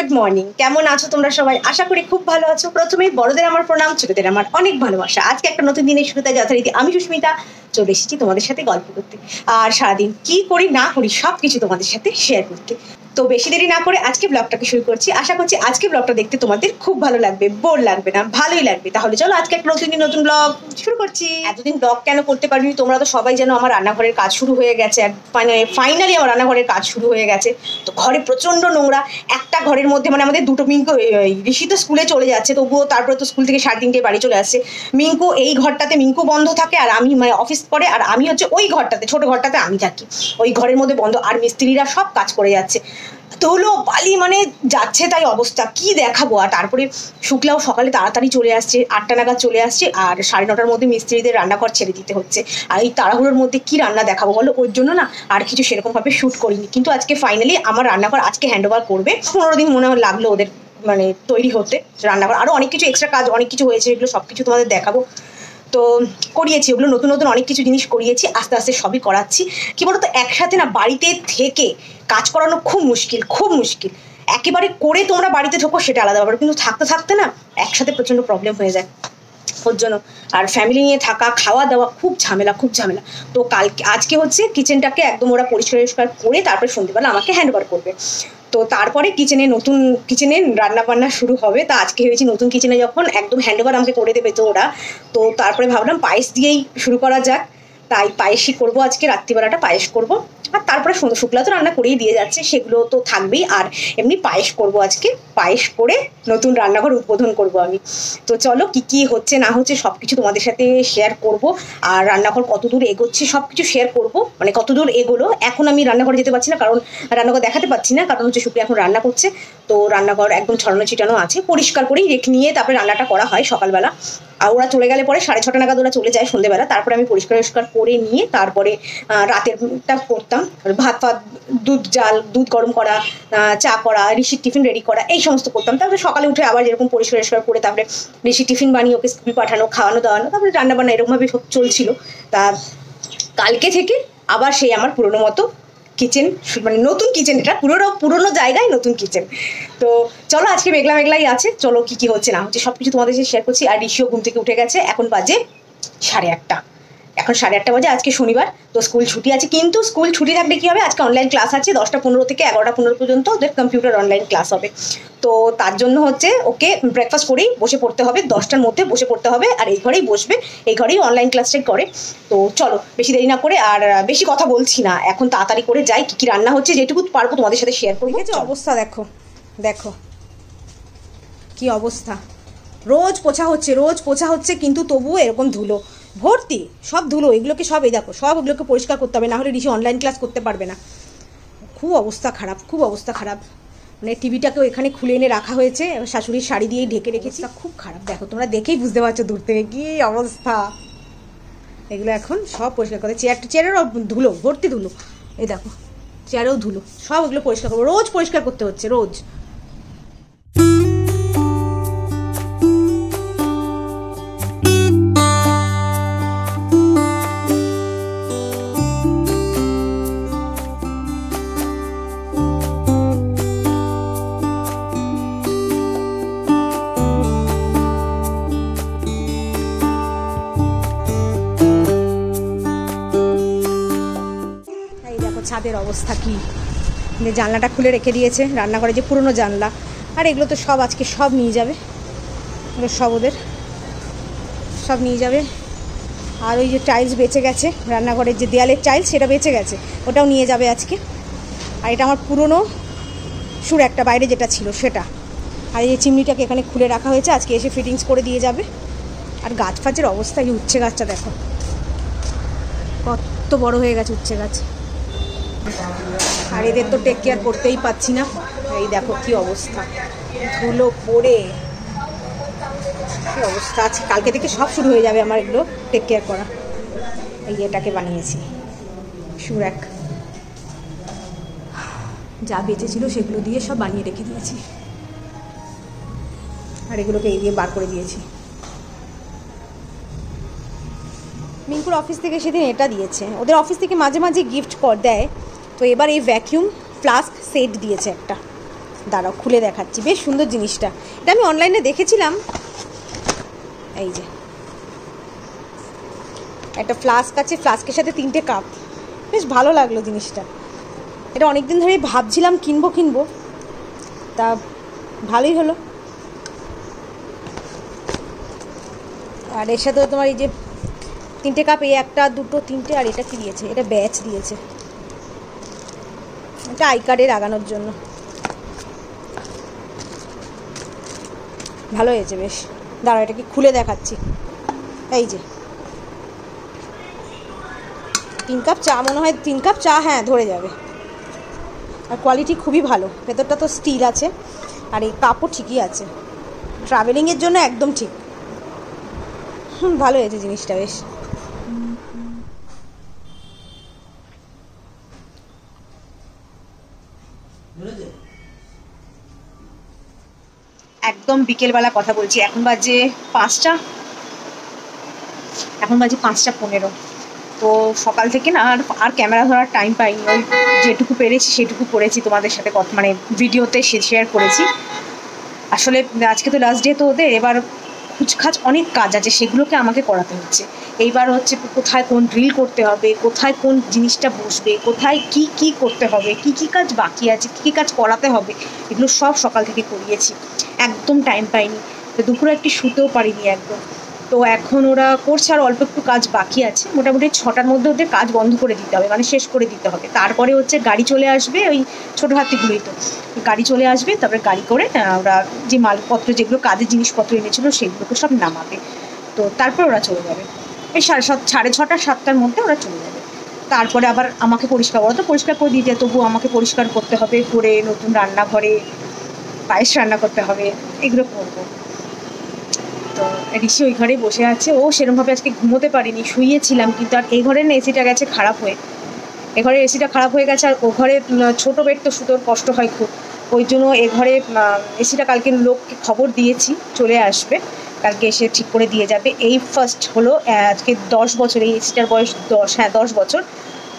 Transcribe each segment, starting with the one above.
Good morning, কেমন আছো তোমরা সবাই? আশা করি খুব ভালো আছো। প্রথমেই বড়দের আমার প্রণাম, ছোটদের আমার অনেক ভালোবাসা। আজকে একটা নতুন দিনের শুরুতে যথারীতি আমি সুস্মিতা চলে এসেছি তোমাদের সাথে গল্প করতে, আর সারাদিন কি করি না করি সব কিছু তোমাদের সাথে শেয়ার করতে। তো বেশি দেরি না করে আজকে ব্লগটাকে শুরু করছি। আশা করছি আজকে ব্লগটা দেখতে তোমাদের খুব ভালো লাগবে, বোর লাগবে না, ভালোই লাগবে। তাহলে চলো আজকে একটা নতুন ব্লগ শুরু করছি। এতদিন ব্লগ কেন করতে পারিনি তোমরা তো সবাই জানো, আমার রান্নাঘরের কাজ শুরু হয়ে গেছে। ফাইনালি আমার রান্নাঘরের কাজ শুরু হয়ে গেছে। তো ঘরে প্রচন্ড নোংরা। একটা ঘরের মধ্যে মানে আমাদের দুটো মিঙ্কু, ঋষি তো স্কুলে চলে যাচ্ছে, তবুও তারপরে তো স্কুল থেকে 3:30 বাড়ি চলে আসছে। মিঙ্কু এই ঘরটাতে মিঙ্কু বন্ধ থাকে, আর আমি মানে অফিস করে, আর আমি হচ্ছে ওই ঘরটাতে, ছোট ঘরটাতে আমি থাকি। ওই ঘরের মধ্যে বন্ধ, আর মিস্ত্রিরা সব কাজ করে যাচ্ছে। তোলো বালি মানে যাচ্ছে তাই অবস্থা, কি দেখাবো। আর তারপরে শুক্লাও সকালে তাড়াতাড়ি চলে আসছে, 8টা নাগাদ চলে আসছে, আর 9:30টার মধ্যে মিস্ত্রিদের রান্নাঘর ছেড়ে দিতে হচ্ছে। আর এই তাড়াহুড়োর মধ্যে কি রান্না দেখাবো বলো? ওর জন্য না আর কিছু সেরকমভাবে শ্যুট করিনি। কিন্তু আজকে ফাইনালি আমার রান্নাঘর আজকে হ্যান্ডওভার করবে। 15 দিন মনে হয় লাগলো ওদের মানে তৈরি হতে রান্নাঘর। আরও অনেক কিছু এক্সট্রা কাজ অনেক কিছু হয়েছে, এগুলো সব কিছু তোমাদের দেখাবো। তো করিয়েছি ওগুলো, নতুন অনেক কিছু জিনিস করিয়েছি, আস্তে আস্তে সবই করাচ্ছি। কি বলতো, একসাথে না বাড়িতে থেকে কাজ করানো খুব মুশকিল। একেবারে করে তোমরা বাড়িতে ঢোকো সেটা আলাদা ব্যাপার, কিন্তু থাকতে না একসাথে প্রচণ্ড প্রবলেম হয়ে যায় ওর জন্য। আর ফ্যামিলি নিয়ে থাকা, খাওয়া দাওয়া খুব ঝামেলা। তো আজকে হচ্ছে কিচেনটাকে একদম ওরা পরিষ্কার করে তারপরে সন্ধ্যেবেলা আমাকে হ্যান্ডওভার করবে। তো তারপরে কিচেনে রান্না বান্না শুরু হবে। তা আজকে ভেবেছি নতুন কিচেনে যখন একদম হ্যান্ডওভার আমাকে করে দেবে তো ওরা, তো তারপরে ভাবলাম পায়েস দিয়েই শুরু করা যাক। তাই পায়েসই করবো আজকে, রাত্রিবেলাটা পায়েস করবো। আর তারপরে শুক্লা তো রান্না করেই দিয়ে যাচ্ছে, সেগুলো তো থাকবেই। আর এমনি পায়েস করব আজকে, পায়েস করে নতুন রান্নাঘর উদ্বোধন করব আমি। তো চলো কি হচ্ছে না হচ্ছে সব কিছু তোমাদের সাথে শেয়ার করব। আর রান্নাঘর কতদূর এগোচ্ছে সব কিছু শেয়ার করব, মানে কতদূর এগোলো। এখন আমি রান্নাঘরে যেতে পারছি না, কারণ রান্নাঘর দেখাতে পাচ্ছি না, কারণ হচ্ছে শুক্লা এখন রান্না করছে। তো রান্নাঘর একদম ছড়ানো ছিটানো আছে, পরিষ্কার করেই রেখে নিয়ে তারপরে রান্নাটা করা হয় সকালবেলা। আর ওরা চলে গেলে পরে 6:30 নাগাদ ওরা চলে যায় সন্ধ্যেবেলা। তারপরে আমি পরিষ্কার করে নিয়ে তারপরে রাতেরটা করতাম, ভাত দুধ গরম করা, চা করা, ঋষির টিফিন রেডি করা, এই সমস্ত করতাম। তারপরে সকালে উঠে আবার যেরকম পরিষ্কার করে তারপরে ঋষির টিফিন বানিয়ে ওকে স্কুল পাঠানো, খাওয়ানো দাওয়ানো, তারপরে রান্নাবান্না এরকমভাবে সব চলছিল। তা কালকে থেকে আবার সেই আমার পুরোনো মতো কিচেন, মানে নতুন কিচেন, এটা পুরোনো জায়গায় নতুন কিচেন। তো চলো আজকে মেঘলাই আছে, চলো কি হচ্ছে না হচ্ছে সব কিছু তোমাদের সাথে শেয়ার করছি। আর ঋষিও ঘুম থেকে উঠে গেছে, এখন বাজে 8:30। এখন 8:30 বাজে, আজকে শনিবার, তো স্কুল ছুটি আছে। কিন্তু স্কুল ছুটি থাকলে কি হবে, আজকে অনলাইন ক্লাস আছে 10:15 থেকে 11:15 পর্যন্ত ওদের কম্পিউটার অনলাইন ক্লাস হবে। তো তার জন্য হচ্ছে ওকে ব্রেকফাস্ট করেই বসে পড়তে হবে, 10টার মধ্যে বসে পড়তে হবে। আর এই ঘরেই বসবে, এই ঘরেই অনলাইন ক্লাসটাই করে। তো চলো বেশি দেরি না করে, আর বেশি কথা বলছি না, এখন তাড়াতাড়ি করে যাই। কি রান্না হচ্ছে যেটুকু পারবো তোমাদের সাথে শেয়ার করবো। অবস্থা দেখো কি অবস্থা। রোজ পোছা হচ্ছে কিন্তু তবুও এরকম ধুলো ভর্তি, সব ধুলো। এগুলোকে সব দেখো, সব ওগুলোকে পরিষ্কার করতে হবে, না হলে ঋষি অনলাইন ক্লাস করতে পারবে না। খুব অবস্থা খারাপ। মানে টিভিটাকেও এখানে খুলে এনে রাখা হয়েছে, শাশুড়ির শাড়ি দিয়েই ঢেকে রেখেছি। খুব খারাপ, দেখো তোমরা দেখেই বুঝতে পারছো দূর থেকে কি অবস্থা। এগুলো এখন সব পরিষ্কার করতে, চেয়ারেরও ধুলো, ভর্তি ধুলো। এই দেখো চেয়ারেও ধুলো, সব এগুলো পরিষ্কার করবো। রোজ পরিষ্কার করতে হচ্ছে, রোজ। ছাদের অবস্থা কি, যে জানলাটা খুলে রেখে দিয়েছে, রান্নাঘরে যে পুরনো জানলা। আর এগুলো তো সব আজকে সব নিয়ে যাবে, এগুলো সব ওদের সব নিয়ে যাবে। আর ওই যে টাইলস বেঁচে গেছে, রান্নাঘরের যে দেয়ালের টাইলস সেটা বেঁচে গেছে, ওটাও নিয়ে যাবে আজকে। আর এটা আমার পুরনো সুর একটা বাইরে যেটা ছিল সেটা। আর এই যে চিমনিটাকে এখানে খুলে রাখা হয়েছে, আজকে এসে ফিটিংস করে দিয়ে যাবে। আর গাছ ফাছের অবস্থা, এই উচ্ছে গাছটা দেখো কত বড় হয়ে গেছে উচ্ছে গাছ। আর এদের তো টেক কেয়ার করতেই পাচ্ছি না, এই দেখো কি অবস্থা, ধুলো পড়ে কি অবস্থা আছে। কালকে থেকে সব শুরু হয়ে যাবে আমার এগুলো টেক কেয়ার করা। এই এটাকে বানিয়েছি সুরাক, যা বেঁচে ছিল সেগুলো দিয়ে সব বানিয়ে রেখে দিয়েছি। আর এগুলোকে এই দিয়ে বার করে দিয়েছি। মিঙ্কুর অফিস থেকে সেদিন এটা দিয়েছে, ওদের অফিস থেকে মাঝে মাঝে গিফট দেয়। তো এবার এই ভ্যাকিউম ফ্লাস্ক সেট দিয়েছে একটা, দাঁড়াও খুলে দেখাচ্ছি, বেশ সুন্দর জিনিসটা। এটা আমি অনলাইনে দেখেছিলাম। এই যে একটা ফ্লাস্ক আছে, ফ্লাস্কের সাথে 3টে কাপ, বেশ ভালো লাগলো জিনিসটা। এটা অনেক দিন ধরেই ভাবছিলাম কিনবো, তা ভালোই হলো। আর এর সাথে তোমার এই যে 3টে কাপ, এই 1 2 3টে, আর এটা কি দিয়েছে, এটা ব্যাচ দিয়েছে, এটা আই কার্ডে লাগানোর জন্য। ভালো হয়েছে বেশ। দাঁড়াও এটাকে খুলে দেখাচ্ছি। এই যে 3 কাপ চা, মনে হয় 3 কাপ চা, হ্যাঁ ধরে যাবে। আর কোয়ালিটি খুবই ভালো, ভেতরটা তো স্টিল আছে, আর এই কাপও ঠিকই আছে, ট্রাভেলিংয়ের জন্য একদম ঠিক। ভালো হয়েছে জিনিসটা বেশ। একদম বিকেলবেলা কথা বলছি, এখন বাজে 5:15। তো সকাল থেকে না আর ক্যামেরা ধরার টাইম পাইনি, ওই যেটুকু পেরেছি সেটুকু করেছি, তোমাদের সাথে কথা মানে ভিডিওতে শেয়ার করেছি। আসলে আজকে তো লাস্ট ডে তো ওদের, এবার খুচখাচ অনেক কাজ আছে, সেগুলোকে আমাকে করাতে হচ্ছে। এইবার হচ্ছে কোথায় কোন ড্রিল করতে হবে, কোথায় কোন জিনিসটা বসবে, কোথায় কি কি করতে হবে, কি কি কাজ বাকি আছে, কী কী কাজ করাতে হবে, এগুলো সব সকাল থেকে করিয়েছি, একদম টাইম পাইনি। তো দুপুরে একটু শুতেও পারিনি একদম। তো এখন ওরা করছে, আর অল্প একটু কাজ বাকি আছে, মোটামুটি 6টার মধ্যে ওদের কাজ বন্ধ করে দিতে হবে, মানে শেষ করে দিতে হবে। তারপরে হচ্ছে গাড়ি চলে আসবে, ওই ছোটো হাতিগুলোই তো গাড়ি চলে আসবে, তারপরে গাড়ি করে ওরা যে মালপত্র, যেগুলো কাজের জিনিসপত্র এনেছিল সেগুলোকে সব নামাবে। তো তারপর ওরা চলে যাবে, এই 6:30 7টার মধ্যে ওরা চলে যাবে। তারপরে আবার আমাকে পরিষ্কার, ওরা তো পরিষ্কার করে দিতে, তবুও আমাকে পরিষ্কার করতে হবে, করে নতুন রান্নাঘরে পায়েস রান্না করতে হবে, এগুলো করবো। তো ঋষি ওই ঘরে বসে আছে, ও সেরকমভাবে আজকে ঘুমোতে পারিনি, শুয়েছিলাম, কিন্তু আর এই ঘরের না এসিটা গেছে খারাপ হয়ে, এ ঘরের এসিটা খারাপ হয়ে গেছে। আর ও ঘরে ছোটো বেড তো শুতে কষ্ট হয় খুব, ওই জন্য এ ঘরে এসিটা কালকে লোককে খবর দিয়েছি, চলে আসবে কালকে, এসে ঠিক করে দিয়ে যাবে। এই ফার্স্ট হলো আজকে 10 বছর, এই এসিটার বয়স 10, হ্যাঁ 10 বছর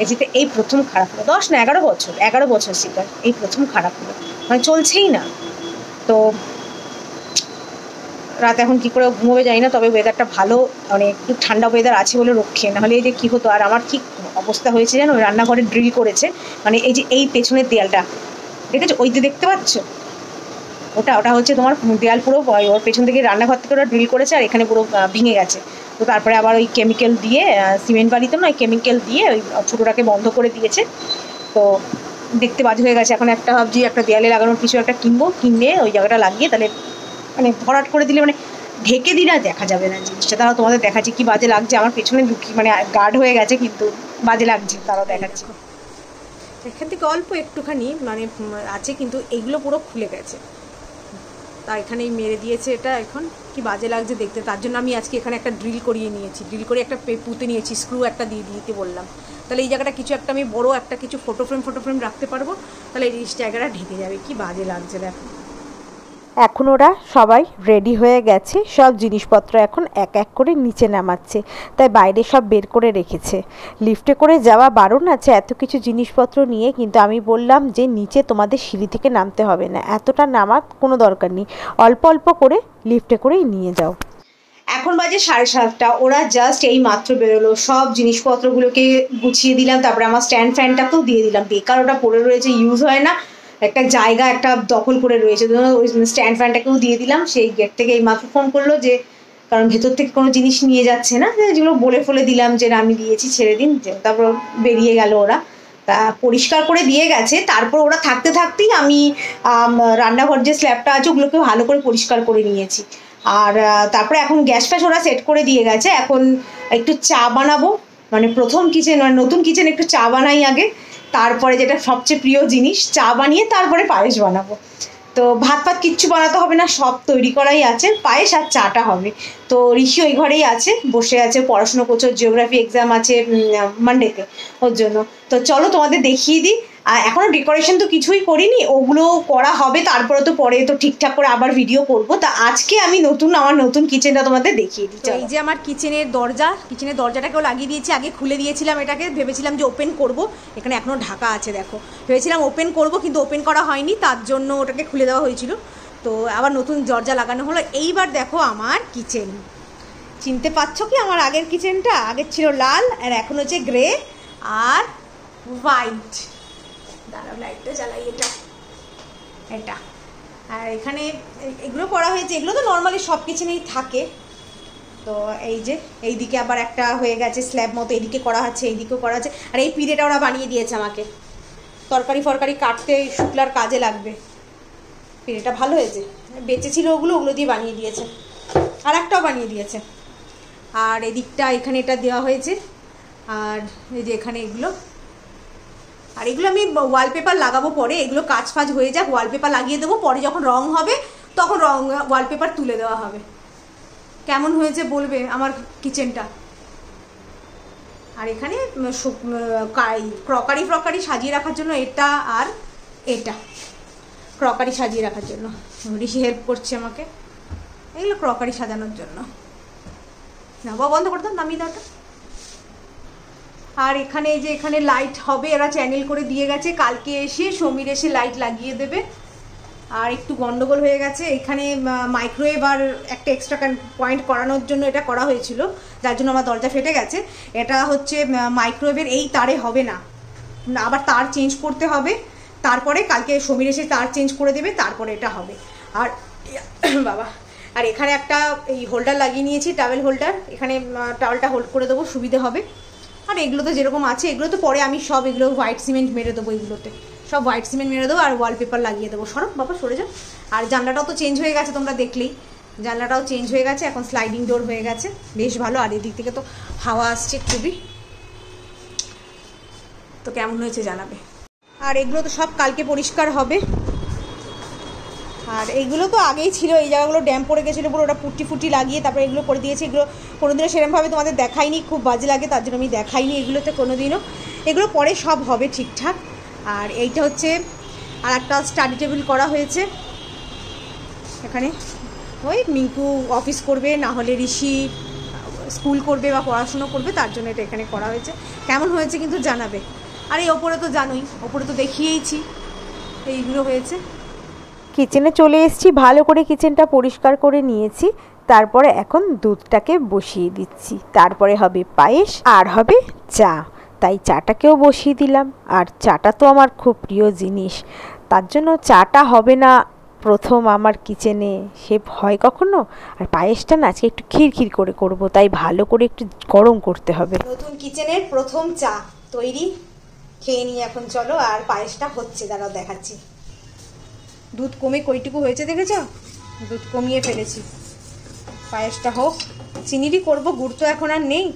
এসিতে, এই প্রথম খারাপ হলো। 10 না 11 বছর, 11 বছর এসিটার এই প্রথম খারাপ হলো, মানে চলছেই না। তো রাত এখন কী করে ঘুমোবে জানি না, তবে ওয়েদারটা ভালো, মানে একটু ঠান্ডা ওয়েদার আছে বলে রক্ষে, নাহলে এই যে কী হতো। আর আমার ঠিক অবস্থা হয়েছে যেন, ওই রান্নাঘরে ড্রিল করেছে, মানে এই যে এই পেছনের দেয়ালটা দেখেছো, ওই যে দেখতে পাচ্ছ, ওটা হচ্ছে তোমার দেয়াল পুরো, ওর পেছন থেকে রান্নাঘর থেকে ওরা ড্রিল করেছে, আর এখানে পুরো ভেঙে গেছে। তো তারপরে আবার ওই কেমিক্যাল দিয়ে, সিমেন্ট বাড়িতে নয়, কেমিক্যাল দিয়ে ওই ছোটোটাকে বন্ধ করে দিয়েছে। তো দেখতে বাজে হয়ে গেছে। এখন একটা ভাবছি একটা দেয়ালে লাগানোর কিছু একটা কিনে ওই জায়গাটা লাগিয়ে, তাহলে মানে ভরাট করে দিলে, মানে ঢেকে দিলে আর দেখা যাবে না জিনিসটা। তারাও তোমাদের দেখাচ্ছি কি বাজে লাগছে, আমার পেছনে লুকিয়ে মানে গার্ড হয়ে গেছে, কিন্তু বাজে লাগছে, তারাও দেখাচ্ছে। এখান থেকে অল্প একটুখানি মানে আছে, কিন্তু এইগুলো পুরো খুলে গেছে, তা এখানেই মেরে দিয়েছে। এটা এখন কি বাজে লাগছে দেখতে, তার জন্য আমি আজকে এখানে একটা ড্রিল করিয়ে নিয়েছি, ড্রিল করে একটা পুঁতে নিয়েছি, স্ক্রু একটা দিয়ে দিতে বললাম, তাহলে এই জায়গাটা কিছু একটা আমি বড় একটা কিছু ফটো ফ্রেম রাখতে পারবো, তাহলে এই জায়গাটা ঢেকে যাবে। কি বাজে লাগছে দেখো। এখন ওরা সবাই রেডি হয়ে গেছে, সব জিনিসপত্র এখন এক এক করে নিচে নামাচ্ছে, তাই বাইরে সব বের করে রেখেছে। লিফটে করে যাওয়া বারণ আছে এত কিছু জিনিসপত্র নিয়ে, কিন্তু আমি বললাম যে নিচে তোমাদের সিঁড়ি থেকে নামতে হবে না, এতটা নামার কোনো দরকার নেই, অল্প অল্প করে লিফটে করেই নিয়ে যাও। এখন বাজে 7:30, ওরা জাস্ট এই মাত্র বেরোলো, সব জিনিসপত্রগুলোকে গুছিয়ে দিলাম, তারপরে আমার স্ট্যান্ড ফ্যানটাকেও দিয়ে দিলাম, বেকার ওটা পড়ে রয়েছে, ইউজ হয় না, একটা জায়গা একটা দখল করে রয়েছে, ওই স্ট্যান্ড ফ্যানটাকেও দিয়ে দিলাম। সেই গেট থেকে এই মাত্র ফোন করলো, যে কারণ ভেতর থেকে কোনো জিনিস নিয়ে যাচ্ছে না, যেগুলো বলে দিলাম যে আমি দিয়েছি ছেড়ে দিন, তারপর বেরিয়ে গেল ওরা। তা পরিষ্কার করে দিয়ে গেছে, তারপর ওরা থাকতেই আমি রান্নাঘর যে স্ল্যাবটা আছে ওগুলোকে ভালো করে পরিষ্কার করে নিয়েছি। আর তারপরে এখন গ্যাস ফ্যাস ওরা সেট করে দিয়ে গেছে, এখন একটু চা বানাবো, মানে প্রথম কিচেন, মানে নতুন কিচেন, একটু চা বানাই আগে, তারপরে যেটা সবচেয়ে প্রিয় জিনিস, চা বানিয়ে তারপরে পায়েস বানাবো। তো ভাত কিচ্ছু বানাতে হবে না, সব তৈরি করাই আছে, পায়েস আর চাটা হবে। তো ঋষি ওই ঘরেই আছে, বসে আছে, পড়াশুনো করছে, জিওগ্রাফি এক্সাম আছে মানডেতে, ওর জন্য। তো চলো তোমাদের দেখিয়ে দিই আর এখনো ডেকোরেশন তো কিছুই করিনি, ওগুলো করা হবে, তারপরে তো পরে তো ঠিকঠাক করে আবার ভিডিও করব। তা আজকে আমি আমার নতুন কিচেনটা তোমাদের দেখিয়ে দিই। এই যে আমার কিচেনের দরজাটাকেও লাগিয়ে দিয়েছি। আগে খুলে দিয়েছিলাম এটাকে, ভেবেছিলাম যে ওপেন করব, এখানে এখনো ঢাকা আছে দেখো। ভেবেছিলাম ওপেন করব কিন্তু ওপেন করা হয়নি, তার জন্য ওটাকে খুলে দেওয়া হয়েছিল। তো আবার নতুন দরজা লাগানো হলো। এইবার দেখো আমার কিচেন, চিনতে পারছো কি আমার আগের কিচেনটা? আগের ছিল লাল আর এখন হচ্ছে গ্রে আর হোয়াইট। দাঁড়াও লাইটটা জ্বালাই, এটা আর এখানে এগুলো করা হয়েছে। এগুলো তো নর্মালি সব কিচেনেই থাকে। তো এই যে এইদিকে আবার একটা হয়ে গেছে স্ল্যাব মতো, এইদিকে করা হচ্ছে, এইদিকেও করা আছে। আর এই পিড়েটা ওরা বানিয়ে দিয়েছে আমাকে, তরকারি ফরকারি কাটতে শুকলার কাজে লাগবে। পিড়েটা ভালো হয়েছে, বেঁচেছিল ওগুলো দিয়ে বানিয়ে দিয়েছে। আর একটাও বানিয়ে দিয়েছে। আর এদিকটা এখানে এটা দেওয়া হয়েছে। আর এই যে এখানে এগুলো, আর এগুলো আমি ওয়ালপেপার লাগাবো পরে। এগুলো কাজ ফাজ হয়ে যাক, ওয়ালপেপার লাগিয়ে দেবো। পরে যখন রং হবে তখন ওয়ালপেপার তুলে দেওয়া হবে। কেমন হয়েছে বলবে আমার কিচেনটা। আর এখানে ক্রকারি সাজিয়ে রাখার জন্য এটা, আর এটা ক্রকারি সাজিয়ে রাখার জন্য ঋষি হেল্প করছে আমাকে। এগুলো ক্রকারি সাজানোর জন্য। না বাবা বন্ধ করে দাও, নামিয়ে দাও। আর এখানে এই যে এখানে লাইট হবে, এরা চ্যানেল করে দিয়ে গেছে। কালকে এসে সমীর এসে লাইট লাগিয়ে দেবে। আর একটু গন্ডগোল হয়ে গেছে এখানে, মাইক্রোওয়েভ আর একটা এক্সট্রা পয়েন্ট করানোর জন্য এটা করা হয়েছিল, যার জন্য আমার দরজা ফেটে গেছে। এটা হচ্ছে মাইক্রোওয়েভের এই তারে হবে না, আবার তার চেঞ্জ করতে হবে। তারপরে কালকে সমীর এসে তার চেঞ্জ করে দেবে, তারপরে এটা হবে। আর বাবা, আর এখানে একটা এই হোল্ডার লাগিয়ে নিয়েছি, টাওয়েল হোল্ডার। এখানে টাওয়েলটা হোল্ড করে দেবো, সুবিধে হবে। আর এগুলো তো যেরকম আছে, এগুলো তো পরে আমি সব এগুলো হোয়াইট সিমেন্ট মেরে দেবো। এগুলোতে সব হোয়াইট সিমেন্ট মেরে দেবো আর ওয়ালপেপার লাগিয়ে দেবো। সরব বাবা, সরে যাও। আর জানলাটাও তো চেঞ্জ হয়ে গেছে, তোমরা দেখলেই জানলাটাও চেঞ্জ হয়ে গেছে, এখন স্লাইডিং ডোর হয়ে গেছে, বেশ ভালো। আর এদিক থেকে তো হাওয়া আসছে খুবই। তো কেমন হয়েছে জানাবে। আর এগুলো তো সব কালকে পরিষ্কার হবে। আর এইগুলো তো আগেই ছিল, এই জায়গাগুলো ড্যাম পড়ে গেছিলো পুরো, ওটা পুটি লাগিয়ে তারপরে এগুলো করে দিয়েছে। এগুলো কোনোদিনও সেরকমভাবে তোমাদের দেখাইনি, খুব বাজে লাগে, তার জন্য আমি দেখাইনি এগুলোতে কোনোদিনও। এগুলো পরে সব হবে ঠিকঠাক। আর এইটা হচ্ছে আর একটা স্টাডি টেবিল করা হয়েছে এখানে। ওই মিঙ্কু অফিস করবে, না হলে ঋষি স্কুল করবে বা পড়াশুনো করবে, তার জন্য এটা এখানে করা হয়েছে। কেমন হয়েছে কিন্তু জানাবে। আর এই ওপরে তো জানোই, ওপরে তো দেখিয়েইছি এইগুলো হয়েছে। কিচেনে চলে এসেছি, ভালো করে কিচেনটা পরিষ্কার করে নিয়েছি। তারপরে এখন দুধটাকে বসিয়ে দিচ্ছি, তারপরে হবে পায়েস আর হবে চা। তাই চাটাকেও বসিয়ে দিলাম। আর চাটা তো আমার খুব প্রিয় জিনিস, তার জন্য চাটা হবে না প্রথম আমার কিচেনে, সে হয় কখনো। আর পায়েসটা না আজকে একটু খিরখির করে করব, তাই ভালো করে একটু গরম করতে হবে। নতুন কিচেনের প্রথম চা তৈরি, খেয়ে নিয়ে এখন চলো। আর পায়েসটা হচ্ছে, দাঁড়াও দেখাচ্ছি। দুধ কমে কইটুকু হয়েছে দেখেছ, দুধ কমিয়ে ফেলেছি। পায়েসটা হোক, চিনিরই করব, গুড় তো এখন আর নেই,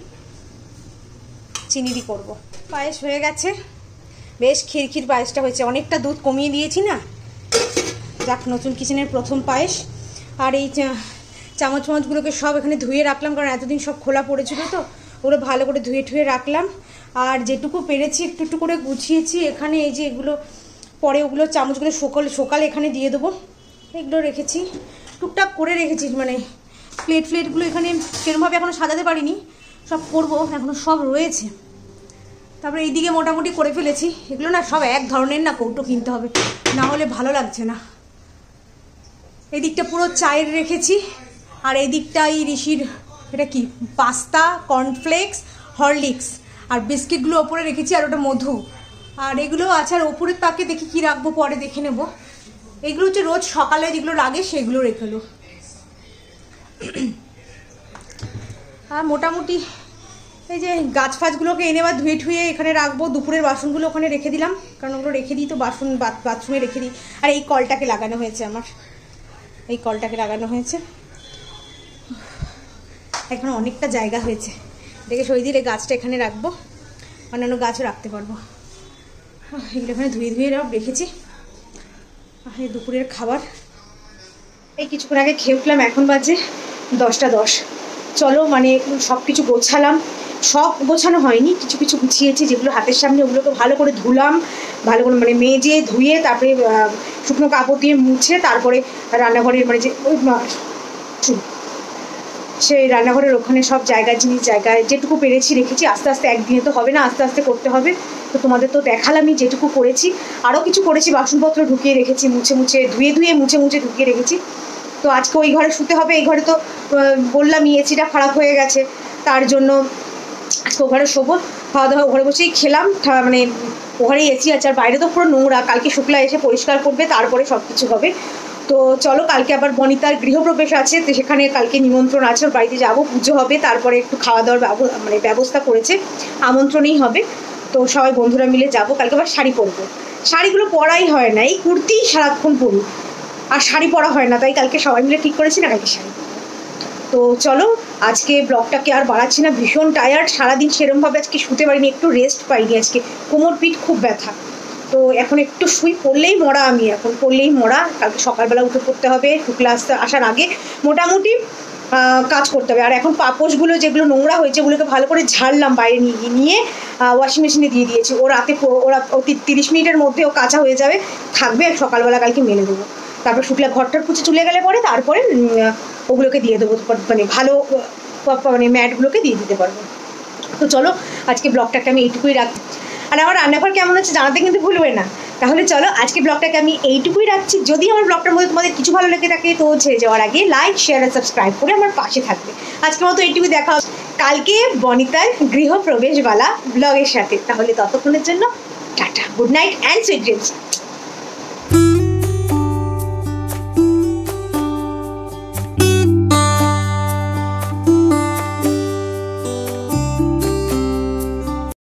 চিনিরই করব। পায়েস হয়ে গেছে, বেশ খিরখির পায়েসটা হয়েছে, অনেকটা দুধ কমিয়ে দিয়েছি না। যাক, নতুন কিচেনের প্রথম পায়েস। আর এই চামচগুলোকে সব এখানে ধুয়ে রাখলাম, কারণ এতদিন সব খোলা পড়েছিল, তো ওগুলো ভালো করে ধুয়ে রাখলাম। আর যেটুকু পেরেছি একটু একটু করে গুছিয়েছি এখানে। এই যে এগুলো পরে ওগুলো চামচগুলো সকালে এখানে দিয়ে দেবো। এগুলো রেখেছি, টুকটাক করে রেখেছি, মানে প্লেটগুলো এখানে সেরকমভাবে এখনও সাজাতে পারিনি, সব করবো, এখনও সব রয়েছে। তারপরে এইদিকে মোটামুটি করে ফেলেছি। এগুলো না সব এক ধরনের না, কৌটো কিনতে হবে, না হলে ভালো লাগছে না। এই দিকটা পুরো চায়ের রেখেছি। আর এই দিকটাই ঋষির, এটা কি পাস্তা, কর্নফ্লেক্স, হরলিক্স আর বিস্কিটগুলো ওপরে রেখেছি, আর ওটা মধু। আর এগুলো আছে। আর ওপরের তাকে দেখি কি রাখবো, পরে দেখে নেব। এগুলো হচ্ছে রোজ সকালে যেগুলো লাগে সেগুলো রেখেলো। আর মোটামুটি এই যে গাছ ফাছগুলোকে এনে বা ধুয়ে ঠুয়ে এখানে রাখবো। দুপুরের বাসনগুলো ওখানে রেখে দিলাম, কারণ ওগুলো রেখে দিই তো, বাথরুমে রেখে দিই। আর এই কলটাকে লাগানো হয়েছে আমার, এই কলটাকে লাগানো হয়েছে। এখন অনেকটা জায়গা হয়েছে, দেখে সই দিলে গাছটা এখানে রাখবো, অন্যান্য গাছও রাখতে পারবো। এগুলো এখানে ধুয়ে রেখেছি। এই দুপুরের খাবার এই কিছুক্ষণ আগে খেয়ে উঠলাম, এখন বাজে 10টা 10। চলো, মানে সব কিছু গোছালাম, সব গোছানো হয়নি, কিছু কিছু গুছিয়েছি যেগুলো হাতের সামনে, ওগুলোকে ভালো করে ধুলাম, ভালো করে মানে মেজে ধুয়ে তারপরে শুকনো কাপড় দিয়ে মুছে তারপরে রান্নাঘরের মানে যে ওই সেই রান্নাঘরের ওখানে সব জায়গায় যেটুকু পেরেছি রেখেছি। আস্তে আস্তে একদিনে তো হবে না, আস্তে আস্তে করতে হবে। তো তোমাদের তো দেখালামই যেটুকু করেছি। আরও কিছু করেছি, বাসনপত্র ঢুকিয়ে রেখেছি, ধুয়ে মুছে ঢুকিয়ে রেখেছি। তো আজকে ওই ঘরে শুতে হবে। এই ঘরে তো বললামই এসিটা খারাপ হয়ে গেছে, তার জন্য আজকে ও ঘরে শোবো। খাওয়া দাওয়া ঘরে বসেই খেলাম, মানে ওখানেই এসি আছে, আর বাইরে তো পুরো নোংরা। কালকে শুক্লা এসে পরিষ্কার করবে, তারপরে সব কিছু হবে। তো চলো, কালকে আবার বনিতার গৃহপ্রবেশ আছে, তো সেখানে কালকে নিমন্ত্রণ আছে, ওর বাড়িতে যাবো, পুজো হবে, তারপরে একটু খাওয়া দাওয়ার মানে ব্যবস্থা করেছে, আমন্ত্রণেই হবে। তো সবাই বন্ধুরা মিলে যাবো। কালকে আবার শাড়ি পরবো, শাড়িগুলো পরাই হয় না, এই কুর্তি সারাক্ষণ পরি, আর শাড়ি পরা হয় না, তাই কালকে সবাই মিলে ঠিক করেছি না কালকে শাড়ি। তো চলো, আজকে ব্লগটাকে আর বাড়াচ্ছি না, ভীষণ টায়ার্ড, সারাদিন সেরমভাবে আজকে শুতে পারিনি, একটু রেস্ট পাইনি আজকে, কোমর পিঠ খুব ব্যথা। তো এখন একটু পড়লেই মরা, আমি এখন পড়লেই মরা। কালকে সকালবেলা উঠে পড়তে হবে, শুক্লা আসার আগে মোটামুটি কাজ করতে হবে। আর এখন পাপোশগুলো যেগুলো নোংরা হয়েছে ওগুলোকে ভালো করে ঝাড়লাম, বাইরে নিয়ে ওয়াশিং মেশিনে দিয়ে দিয়েছি। ওরা 30 মিনিটের মধ্যে ও কাঁচা হয়ে যাবে, থাকবে, আর সকালবেলা কালকে মেলে দেবো। তারপর শুক্লা ঘরটার পুছে চলে গেলে পরে তারপরে ওগুলোকে দিয়ে দেবো, মানে ভালো মানে ম্যাটগুলোকে দিয়ে দিতে পারবো। তো চলো, আজকে ব্লগটাকে আমি এইটুকুই রাখছি। আর আমার রান্নাঘর কেমন হচ্ছে জানাতে কিন্তু ভুলবে না। তাহলে চলো, আজকে ব্লগটাকে আমি এইটুকুই রাখছি। যদি আমার ব্লগটার মধ্যে তোমাদের কিছু ভালো লেগে থাকে তো ছেড়ে যাওয়ার আগে লাইক, শেয়ার আর সাবস্ক্রাইব করে আমার পাশে থাকবে। আজকের মতো এইটুকুই, দেখা কালকে বনিতার গৃহপ্রবেশওয়ালা ব্লগের সাথে। তাহলে ততক্ষণের জন্য tata, good night and sweet dreams.